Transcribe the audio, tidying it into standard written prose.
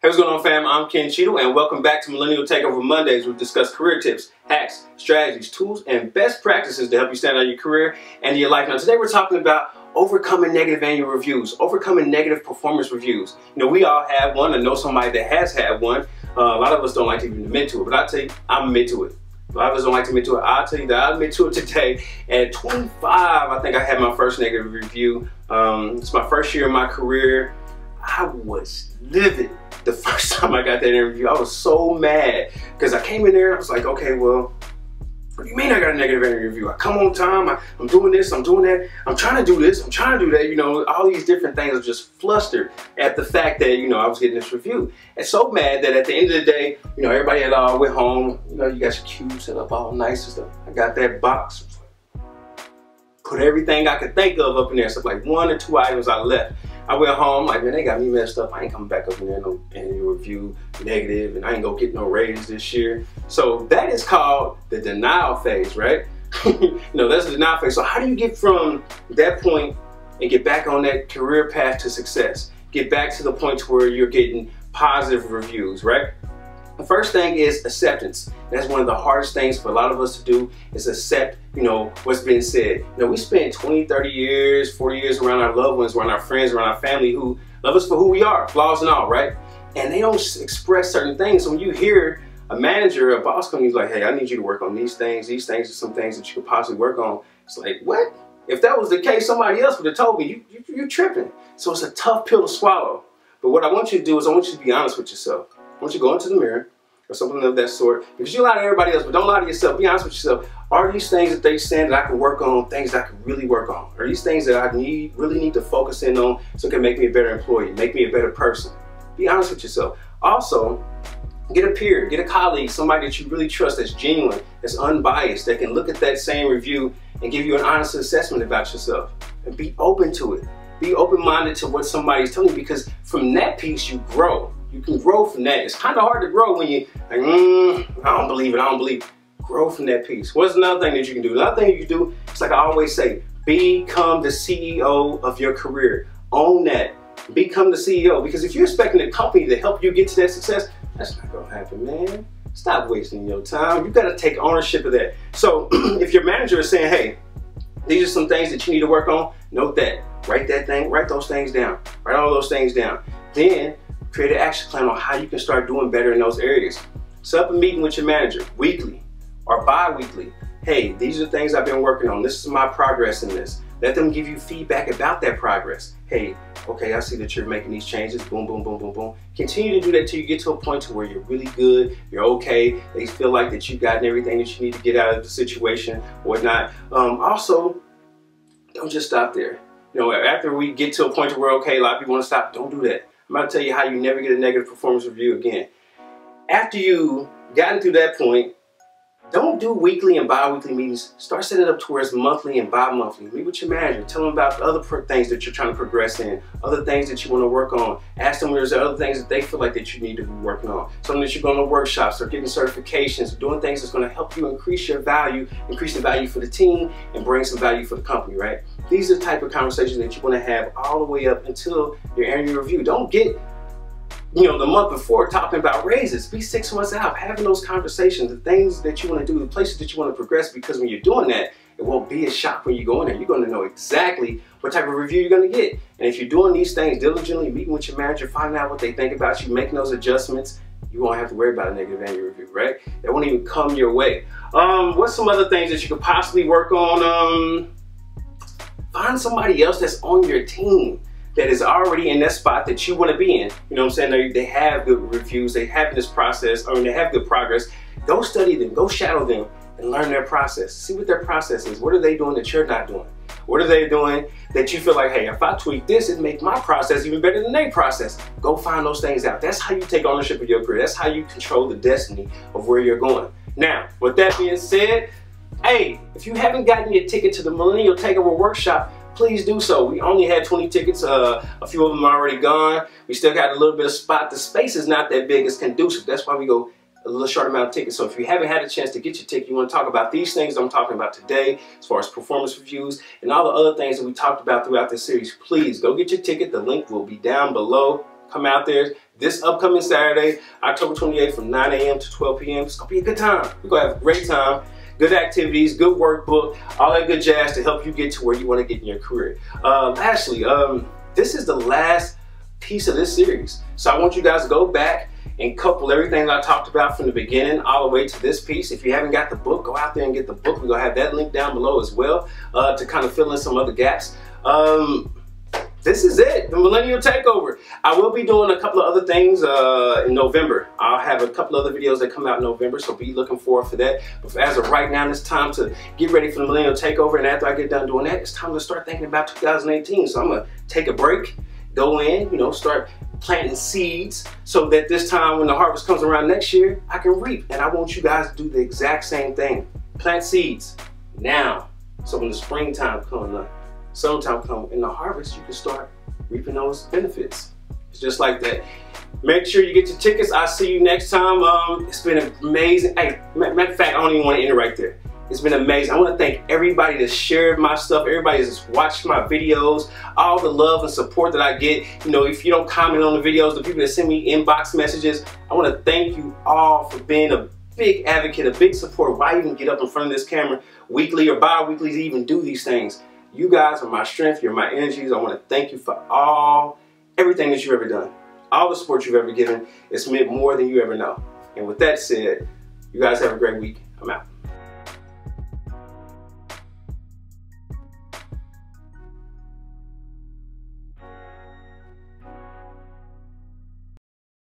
Hey, what's going on, fam? I'm Cheadle, and welcome back to Millennial Takeover Mondays. We discuss career tips, hacks, strategies, tools, and best practices to help you stand out in your career and your life. Now, today we're talking about overcoming negative annual reviews, overcoming negative performance reviews. You know, we all have one. I know somebody that has had one. A lot of us don't like to even admit to it, but I'll tell you, I'm admit to it. A lot of us don't like to admit to it. I'll tell you that I admit to it today. At 25, I think I had my first negative review. It's my first year in my career. I was livid the first time I got that interview. I was so mad because I came in there and I was like, okay, well, what do you mean I got a negative interview? I come on time, I'm doing this, I'm doing that, I'm trying to do this, I'm trying to do that, you know, all these different things. I was just flustered at the fact that, you know, I was getting this review. And so mad that at the end of the day, you know, everybody had all went home, you know, you got your cube set up all nice and stuff. I got that box, put everything I could think of up in there. So like 1 or 2 items I left. I went home, like, man, they got me messed up. I ain't coming back up in there, no annual review, negative, and I ain't gonna get no raise this year. So that is called the denial phase, right? You know, that's the denial phase. So how do you get from that point and get back on that career path to success? Get back to the point to where you're getting positive reviews, right? The first thing is acceptance. That's one of the hardest things for a lot of us to do, is accept, you know, what's been said. You know, we spend 20, 30 years, 40 years around our loved ones, around our friends, around our family who love us for who we are, flaws and all, right? And they don't express certain things. So when you hear a manager, a boss come, he's like, hey, I need you to work on these things. These things are some things that you could possibly work on. It's like, what? If that was the case, somebody else would have told me. You're tripping. So it's a tough pill to swallow. But what I want you to do is I want you to be honest with yourself. I want you to go into the mirror or something of that sort, because you lie to everybody else, but don't lie to yourself. Be honest with yourself. Are these things that they saying that I can work on, things that I can really work on? Are these things that I really need to focus in on so it can make me a better employee, make me a better person? Be honest with yourself. Also, get a peer, get a colleague, somebody that you really trust, that's genuine, that's unbiased, that can look at that same review and give you an honest assessment about yourself. And be open to it. Be open-minded to what somebody's telling you, because from that piece you grow. You can grow from that. It's kind of hard to grow when you like, I don't believe it, I don't believe it. Grow from that piece. What's another thing that you can do? Another thing you can do, it's like I always say, become the CEO of your career. Own that. Become the CEO. Because if you're expecting a company to help you get to that success, that's not going to happen, man. Stop wasting your time. You got to take ownership of that. So if your manager is saying, hey, these are some things that you need to work on, note that. Write those things down. Write all those things down. Then create an action plan on how you can start doing better in those areas. Set up a meeting with your manager weekly or bi-weekly. Hey, these are the things I've been working on. This is my progress in this. Let them give you feedback about that progress. Hey, okay, I see that you're making these changes. Boom, boom, boom, boom, boom. Continue to do that till you get to a point to where you're really good, you're okay. They feel like that you've gotten everything that you need to get out of the situation or whatnot. Also, don't just stop there. You know, after we get to a point where, okay, a lot of people want to stop, don't do that. I'm going to tell you how you never get a negative performance review again. After you've gotten to that point, don't do weekly and bi-weekly meetings. Start setting it up towards monthly and bi-monthly. Meet with your manager. Tell them about the other things that you're trying to progress in, other things that you want to work on. Ask them where's the other things that they feel like that you need to be working on. Something that you're going to workshops or getting certifications, or doing things that's going to help you increase your value, increase the value for the team, and bring some value for the company, right? These are the type of conversations that you want to have all the way up until your annual review. Don't get, you know, the month before talking about raises. Be 6 months out, having those conversations, the things that you want to do, the places that you want to progress, because when you're doing that, it won't be a shock when you go in there. You're going to know exactly what type of review you're going to get. And if you're doing these things diligently, meeting with your manager, finding out what they think about you, making those adjustments, you won't have to worry about a negative annual review, right? It won't even come your way. What's some other things that you could possibly work on? Find somebody else that's on your team that is already in that spot that you want to be in. You know what I'm saying? They have good reviews, they have this process, they have good progress. Go study them, go shadow them, and learn their process. See what their process is. What are they doing that you're not doing? What are they doing that you feel like, hey, if I tweak this, it'd make my process even better than their process? Go find those things out. That's how you take ownership of your career. That's how you control the destiny of where you're going. Now, with that being said, hey, if you haven't gotten your ticket to the Millennial Takeover Workshop, please do so. We only had 20 tickets. A few of them are already gone. We still got a little bit of spot. The space is not that big. It's conducive. That's why we go a little short amount of tickets. So if you haven't had a chance to get your ticket, you want to talk about these things I'm talking about today, as far as performance reviews and all the other things that we talked about throughout this series, please go get your ticket. The link will be down below. Come out there, this upcoming Saturday, October 28th from 9 a.m. to 12 p.m. It's going to be a good time. We're going to have a great time. Good activities, good workbook, all that good jazz to help you get to where you want to get in your career. Lastly, this is the last piece of this series. So I want you guys to go back and couple everything that I talked about from the beginning all the way to this piece. If you haven't got the book, go out there and get the book. We're going to have that link down below as well to kind of fill in some other gaps. This is it, the Millennial Takeover. I will be doing a couple of other things in November. I'll have a couple other videos that come out in November, so be looking forward for that. But as of right now, it's time to get ready for the Millennial Takeover. And after I get done doing that, it's time to start thinking about 2018. So I'm going to take a break, go in, you know, start planting seeds so that this time when the harvest comes around next year, I can reap. And I want you guys to do the exact same thing. Plant seeds now. So when the springtime comes, summertime comes, in the harvest, you can start reaping those benefits. It's just like that. Make sure you get your tickets. I'll see you next time. It's been amazing. Hey, matter of fact, I don't even want to end it right there. It's been amazing. I want to thank everybody that shared my stuff, everybody that's watched my videos, all the love and support that I get. You know, if you don't comment on the videos, the people that send me inbox messages, I want to thank you all for being a big advocate, a big supporter. Why even get up in front of this camera weekly or bi-weekly to even do these things? You guys are my strength, you're my energies. I want to thank you for everything that you've ever done. All the support you've ever given. It's meant more than you ever know. And with that said, you guys have a great week. I'm out.